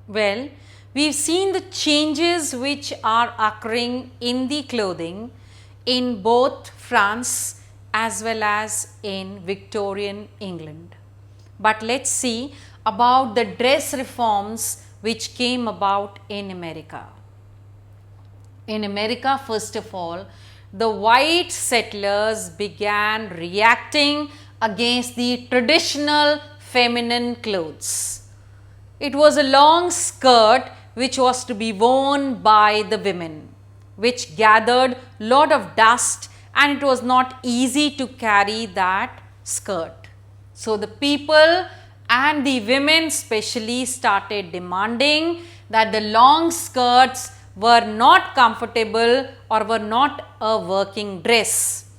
Well, we've seen the changes which are occurring in the clothing in both France as well as in Victorian England. But let's see about the dress reforms which came about in America. In America, first of all, the white settlers began reacting against the traditional feminine clothes. It was a long skirt which was to be worn by the women, which gathered lot of dust, and it was not easy to carry that skirt. So the people and the women especially started demanding that the long skirts were not comfortable or were not a working dress.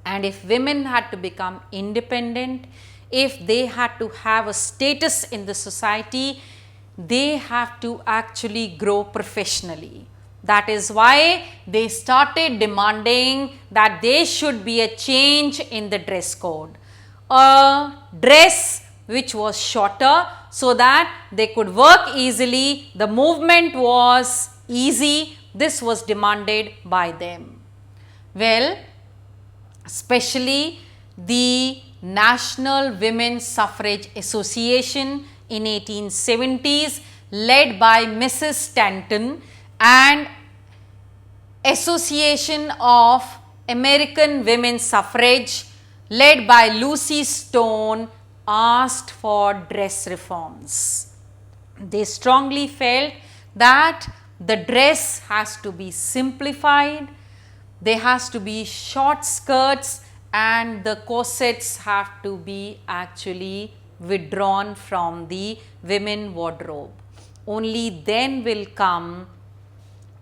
And if women had to become independent, if they had to have a status in the society, they have to actually grow professionally. That is why they started demanding that there should be a change in the dress code. A dress which was shorter so that they could work easily, the movement was easy, this was demanded by them. Well, especially the National Women's Suffrage Association in 1870s led by Mrs. Stanton and Association of American Women's Suffrage led by Lucy Stone asked for dress reforms. They strongly felt that the dress has to be simplified, there has to be short skirts, and the corsets have to be actually withdrawn from the women wardrobe. Only then will come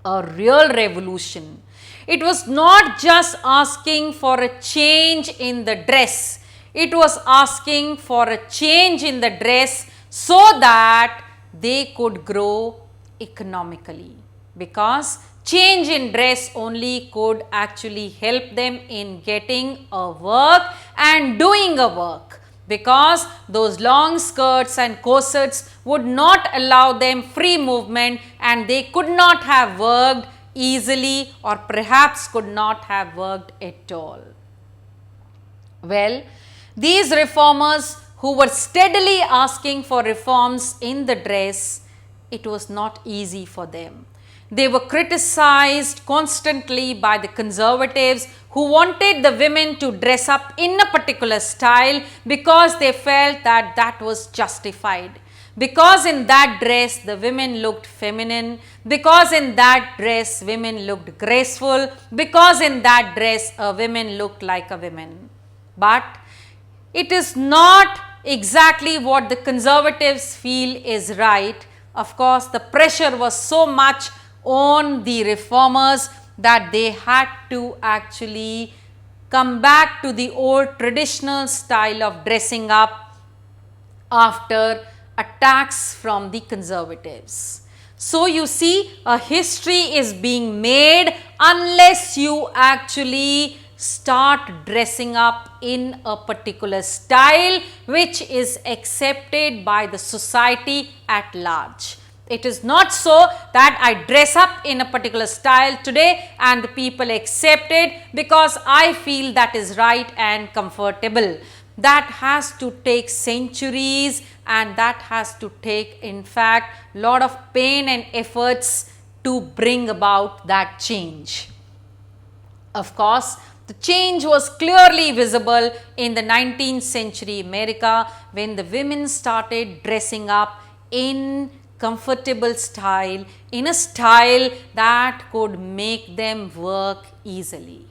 a real revolution. It was not just asking for a change in the dress, it was asking for a change in the dress so that they could grow economically, because change in dress only could actually help them in getting a work and doing a work, because those long skirts and corsets would not allow them free movement and they could not have worked easily or perhaps could not have worked at all. Well, these reformers who were steadily asking for reforms in the dress, it was not easy for them. They were criticized constantly by the conservatives who wanted the women to dress up in a particular style because they felt that that was justified. Because in that dress the women looked feminine, because in that dress women looked graceful, because in that dress women looked like a woman. But it is not exactly what the conservatives feel is right. Of course, the pressure was so much on the reformers that they had to actually come back to the old traditional style of dressing up after attacks from the conservatives. So you see, a history is being made unless you actually start dressing up in a particular style which is accepted by the society at large. It is not so that I dress up in a particular style today and the people accept it because I feel that is right and comfortable. That has to take centuries, and that has to take, in fact, lot of pain and efforts to bring about that change. Of course, the change was clearly visible in the 19th century America when the women started dressing up in comfortable style, in a style that could make them work easily.